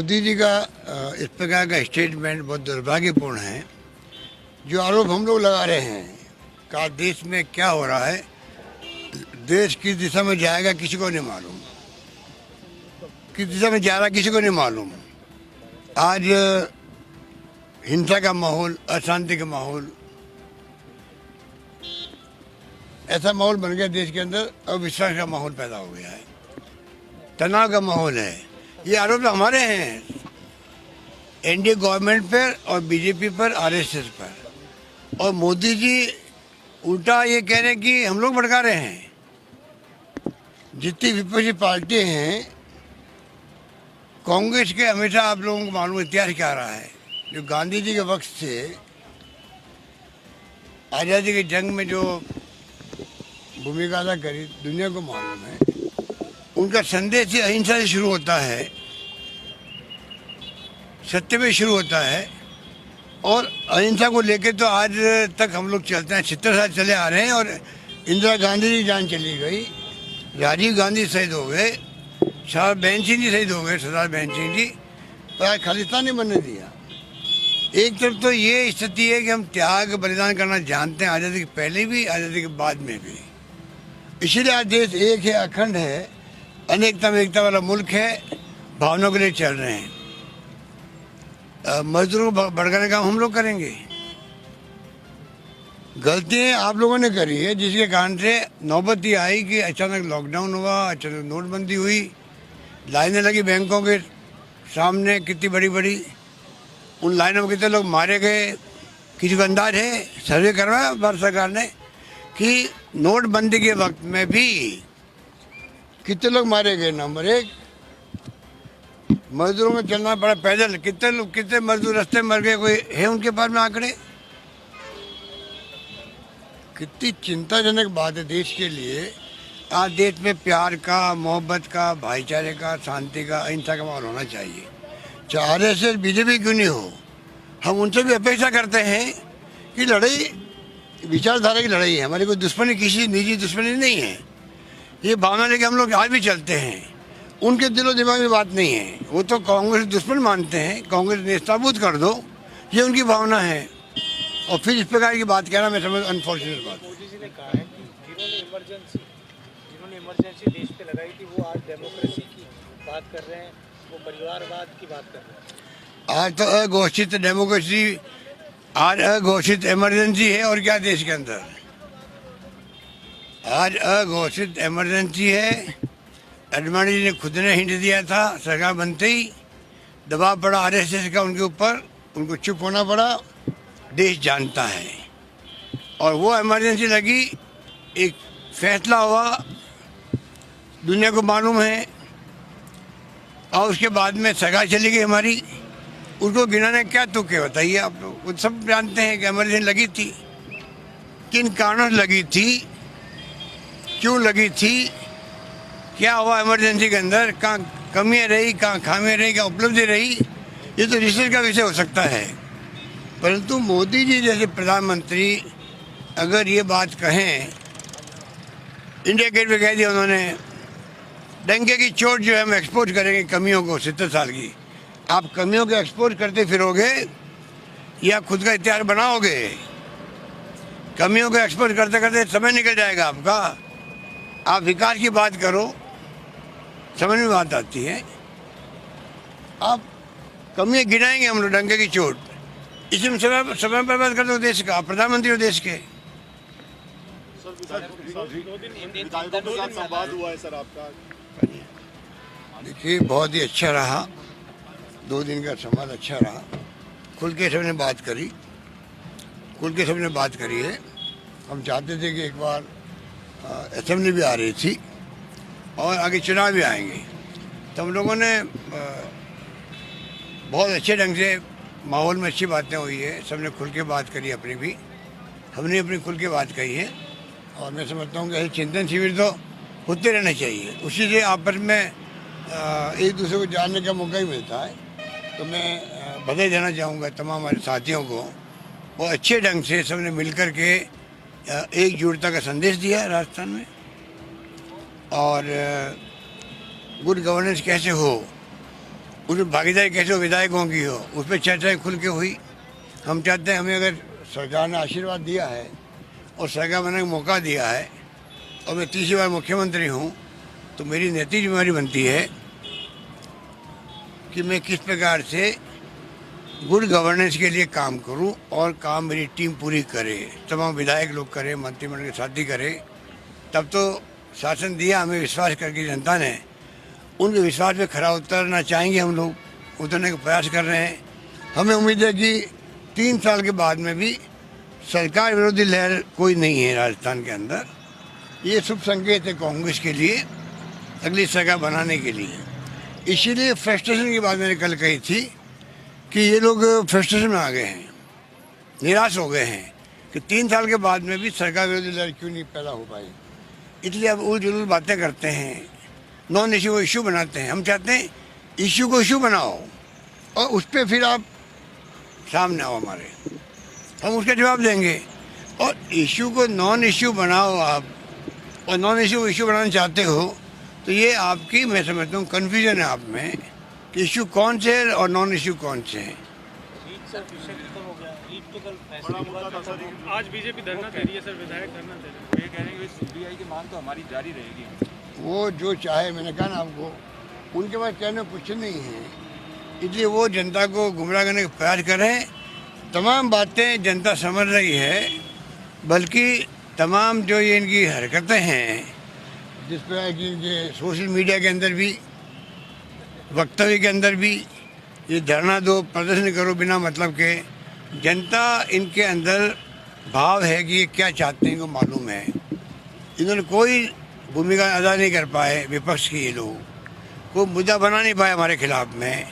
मोदी जी का इस प्रकार का स्टेटमेंट बहुत दुर्भाग्यपूर्ण है। जो आरोप हम लोग लगा रहे हैं का देश में क्या हो रहा है, देश किस दिशा में जाएगा किसी को नहीं मालूम, किस दिशा में जा रहा किसी को नहीं मालूम। आज हिंसा का माहौल, अशांति का माहौल, ऐसा माहौल बन गया देश के अंदर, अविश्वास का माहौल पैदा हो गया है, तनाव का माहौल है। ये आरोप तो हमारे हैं एनडीए गवर्नमेंट पर और बीजेपी पर, आरएसएस पर। और मोदी जी उल्टा ये कह रहे हैं कि हम लोग भड़का रहे हैं। जितनी विपक्षी पार्टी हैं, कांग्रेस के हमेशा आप लोगों को मालूम इतिहास क्या रहा है। जो गांधी जी के वक्त से आज़ादी की जंग में जो भूमिका अदा करी, दुनिया को मालूम है। उनका संदेश ही अहिंसा से शुरू होता है, सत्य में शुरू होता है, और अहिंसा को लेकर तो आज तक हम लोग चलते हैं। 70 साल चले आ रहे हैं और इंदिरा गांधी जी जान चली गई, राजीव गांधी शहीद हो गए, सरदार बहन सिंह जी शहीद हो गए, सरदार बहन सिंह जी, पर आज खालिस्तान नहीं बनने दिया। एक तरफ तो ये स्थिति है कि हम त्याग बलिदान करना जानते हैं, आज़ादी के पहले भी, आज़ादी के बाद में भी। इसीलिए आज देश एक है, अखंड है, अनेकता में एकता वाला मुल्क है, भावनाओं के लिए चल रहे हैं। मजदूरों को भड़काने का हम लोग करेंगे। गलतियाँ आप लोगों ने करी है, जिसके कारण से नौबत ये आई कि अचानक लॉकडाउन हुआ, अचानक नोटबंदी हुई, लाइनें लगी बैंकों के सामने कितनी बड़ी बड़ी, उन लाइनों में कितने लोग मारे गए। किसी को अंदाज है, सर्वे करवाया भारत सरकार ने कि नोटबंदी के वक्त में भी कितने लोग मारे गए। नंबर एक, मजदूरों में चलना पड़ा पैदल, कितने लोग, कितने मजदूर रास्ते मर गए, कोई है उनके पास में आंकड़े? कितनी चिंताजनक बात है देश के लिए। आज देश में प्यार का, मोहब्बत का, भाईचारे का, शांति का, अहिंसा का माहौल होना चाहिए। चाहे आरएसएस बीजेपी क्यों नहीं हो, हम उनसे भी अपेक्षा करते हैं कि लड़ाई विचारधारा की लड़ाई है, हमारी कोई दुश्मनी, किसी निजी दुश्मनी नहीं है। ये भावना लेके हम लोग आज भी चलते हैं। उनके दिलो दिमाग में बात नहीं है, वो तो कांग्रेस दुश्मन मानते हैं, कांग्रेस नेस्ताबूद कर दो, ये उनकी भावना है। और फिर इस प्रकार की बात कहना मैं समझ अनफॉर्चुनेट बात। मोदी जी ने कहा है कि जिन्होंने इमरजेंसी देश पे लगाई थी, वो आज डेमोक्रेसी की बात कर रहे हैं, वो परिवारवाद की बात कर रहे हैं। आज तो अघोषित डेमोक्रेसी, आज अघोषित इमरजेंसी है। और क्या देश के अंदर आज अघोषित इमरजेंसी है। अडवाणी जी ने खुद ने हिंट दिया था, सरकार बनते ही दबाव पड़ा आरएसएस का उनके ऊपर, उनको चुप होना पड़ा। देश जानता है और वो इमरजेंसी लगी, एक फैसला हुआ, दुनिया को मालूम है। और उसके बाद में सरकार चली गई हमारी, उसको गिनाने क्या तुक है बताइए आप लोग। वो सब जानते हैं कि इमरजेंसी लगी थी, किन कारणों से लगी थी, क्यों लगी थी, क्या हुआ इमरजेंसी के अंदर, कहाँ कमियाँ रही, कहाँ खामियाँ रही, कहाँ उपलब्धि रही, ये तो रिसर्च का विषय हो सकता है। परंतु मोदी जी जैसे प्रधानमंत्री अगर ये बात कहें, इंडिया गेट पे कह दिया उन्होंने, डंके की चोट जो है हम एक्सपोज करेंगे कमियों को 70 साल की। आप कमियों को एक्सपोज करते फिरोगे या खुद का इतिहास बनाओगे? कमियों को एक्सपोज करते करते समय निकल जाएगा आपका। आप विकास की बात करो, समझ में बात आती है। आप कमियाँ गिनाएंगे हम लोग डंके की चोट, इसी में समय बर्बाद कर दो देश का। प्रधानमंत्री हो देश के। देखिए बहुत ही अच्छा रहा, 2 दिन का संवाद अच्छा रहा। खुल के सबने बात करी, खुल के सबने बात करी है। हम चाहते थे कि एक बार असेंबली भी आ रही थी और आगे चुनाव भी आएंगे, तो हम लोगों ने बहुत अच्छे ढंग से माहौल में अच्छी बातें हुई है। सबने खुल के बात करी, अपनी भी हमने अपनी खुल के बात कही है। और मैं समझता हूँ कि ऐसे चिंतन शिविर तो होते रहने चाहिए, उसी से आपस में एक दूसरे को जानने का मौका ही मिलता है। तो मैं बधाई देना चाहूँगा तमाम हमारे साथियों को, वो अच्छे ढंग से सबने मिलकर के एकजुटता का संदेश दिया है राजस्थान में। और गुड गवर्नेंस कैसे हो, उसमें भागीदारी कैसे हो, विधायकों की हो, उस पर चर्चाएँ खुल के हुई। हम चाहते हैं, हमें अगर सरकार ने आशीर्वाद दिया है और सरकार बनने का मौका दिया है और मैं तीसरी बार मुख्यमंत्री हूँ, तो मेरी नैतिक जिम्मेदारी बनती है कि मैं किस प्रकार से गुड गवर्नेंस के लिए काम करूं और काम मेरी टीम पूरी करे, तमाम विधायक लोग करें, मंत्रिमंडल के साथी करें। तब तो शासन दिया, हमें विश्वास करके जनता ने, उनके विश्वास पे खरा उतरना चाहेंगे। हम लोग उतरने का प्रयास कर रहे हैं। हमें उम्मीद है कि 3 साल के बाद में भी सरकार विरोधी लहर कोई नहीं है राजस्थान के अंदर। ये शुभ संकेत है कांग्रेस के लिए, अगली सरकार बनाने के लिए। इसीलिए फ्रस्ट्रेशन की बात मैंने कल कही थी कि ये लोग फ्रस्ट्रेशन में आ गए हैं, निराश हो गए हैं कि 3 साल के बाद में भी सरकार विरोधी लहर क्यों नहीं पैदा हो पाई। इसलिए अब उलझुल बातें करते हैं, नॉन इश्यू को इश्यू बनाते हैं। हम चाहते हैं इश्यू को इश्यू बनाओ और उस पर फिर आप सामने आओ हमारे, हम उसका जवाब देंगे। और इश्यू को नॉन इश्यू बनाओ आप, और नॉन इश्यू को इश्यू बनाना चाहते हो तो ये आपकी, मैं समझता हूँ, कन्फ्यूजन है आप में कि इश्यू कौन से है और नॉन इश्यू कौन से हैं। आज बीजेपी धरना दे रही है सर, विधायक धरना दे रहे हैं। ये कह रहे हैं कि सीबीआई की मांग तो हमारी जारी रहेगी। वो जो चाहे, मैंने कहा ना आपको, उनके पास कहने कुछ नहीं है, इसलिए वो जनता को गुमराह करने का प्रयास करें। तमाम बातें जनता समझ रही है, बल्कि तमाम जो ये इनकी हरकतें हैं, जिस पर कि इनके सोशल मीडिया के अंदर भी, वक्तव्य के अंदर भी, ये धरना दो, प्रदर्शन करो बिना मतलब के, जनता इनके अंदर भाव है कि ये क्या चाहते हैं, इनको मालूम है। इन्होंने कोई भूमिका अदा नहीं कर पाए, विपक्ष की ये लोग कोई मुद्दा बना नहीं पाए हमारे खिलाफ में।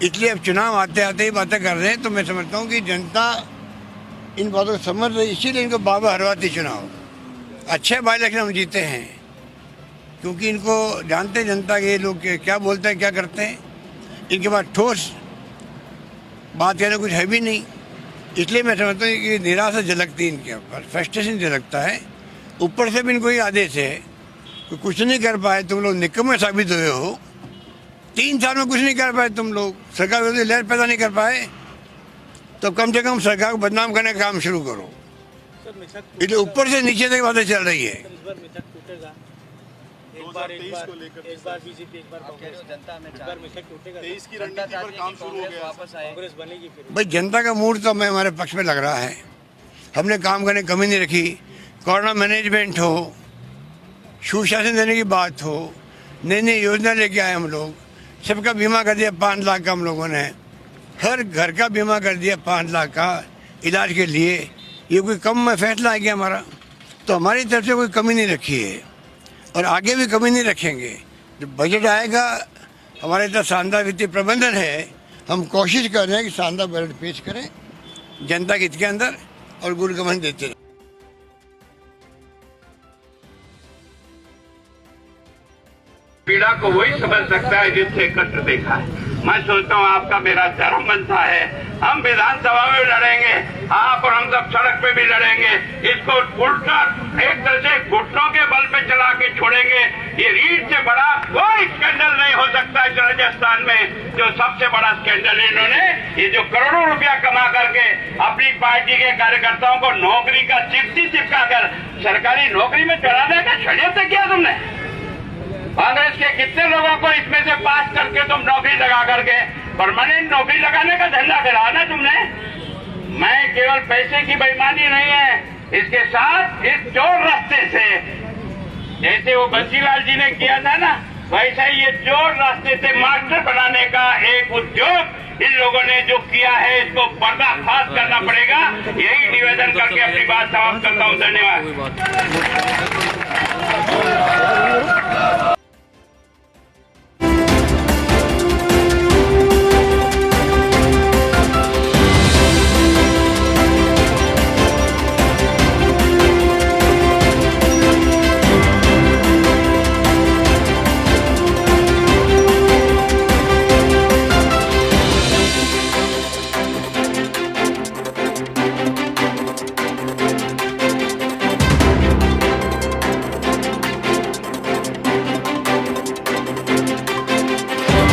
इसलिए अब चुनाव आते आते ही बातें कर रहे हैं। तो मैं समझता हूँ कि जनता इन बातों को समझ रही, इसीलिए इनको बार बार हरवाती चुनाव। अच्छे बाई इलेक्शन हम जीते हैं क्योंकि इनको जानते हैं जनता के, ये लोग क्या बोलते हैं, क्या करते हैं। इनके पास ठोस बात कहने कुछ है भी नहीं। इसलिए मैं समझता हूँ कि निराशा झलकती है इनके ऊपर, फ्रस्ट्रेशन झलकता है। ऊपर से भी इनको ये आदेश है कि कुछ नहीं कर पाए, तुम लोग निकम्मे साबित हुए हो। 3 साल में कुछ नहीं कर पाए तुम लोग, सरकार विरोधी लहर पैदा नहीं कर पाए, तो कम से कम सरकार को बदनाम करने का काम शुरू करो। इसलिए ऊपर से नीचे तक बातें चल रही है। एक बार बीजेपी, एक बार कांग्रेस की रणनीति पर काम शुरू हो गया, कांग्रेस बनेगी फिर। भाई जनता का मूड तो हमें हमारे पक्ष में लग रहा है। हमने काम करने की कमी नहीं रखी। कोरोना मैनेजमेंट हो, सुशासन देने की बात हो, नई नई योजना लेके आए हम लोग। सबका बीमा कर दिया 5 लाख का हम लोगों ने, हर घर का बीमा कर दिया 5 लाख का इलाज के लिए। ये कोई कम में फैसला है क्या हमारा? तो हमारी तरफ से कोई कमी नहीं रखी है और आगे भी कमी नहीं रखेंगे। जब बजट आएगा, हमारे इतना शानदार वित्तीय प्रबंधन है, हम कोशिश कर रहे हैं कि शानदार बजट पेश करें जनता के हित के अंदर और गुड गवर्नेंस देते रहें। पीड़ा को वही समझ सकता है जिससे कष्ट देखा है। मैं सोचता हूँ आपका मेरा धर्म बनता है, हम विधानसभा में लड़ेंगे, आप और हम सब सड़क पे भी लड़ेंगे। इसको उल्टा एक तरह से घुटनों के बल पे चला के छोड़ेंगे। ये रीढ़ से बड़ा कोई स्कैंडल नहीं हो सकता इस राजस्थान में, जो सबसे बड़ा स्कैंडल है। इन्होंने ये जो करोड़ों रुपया कमा करके अपनी पार्टी के कार्यकर्ताओं को नौकरी का चिट्ठी चिपका कर सरकारी नौकरी में चढ़ाने का षड्यंत्र किया तुमने। कांग्रेस के कितने लोगों को इसमें से पास करके तुम नौकरी लगा करके परमानेंट नौकरी लगाने का धंधा करा ना तुमने। मैं केवल पैसे की बेईमानी नहीं है, इसके साथ इस चोर रास्ते से, जैसे वो बंसीलाल जी ने किया था ना, वैसा ही ये चोर रास्ते से मास्टर बनाने का एक उद्योग इन लोगों ने जो किया है, इसको पर्दाफाश करना पड़ेगा। यही निवेदन करके अपनी बात समाप्त करता हूँ। धन्यवाद।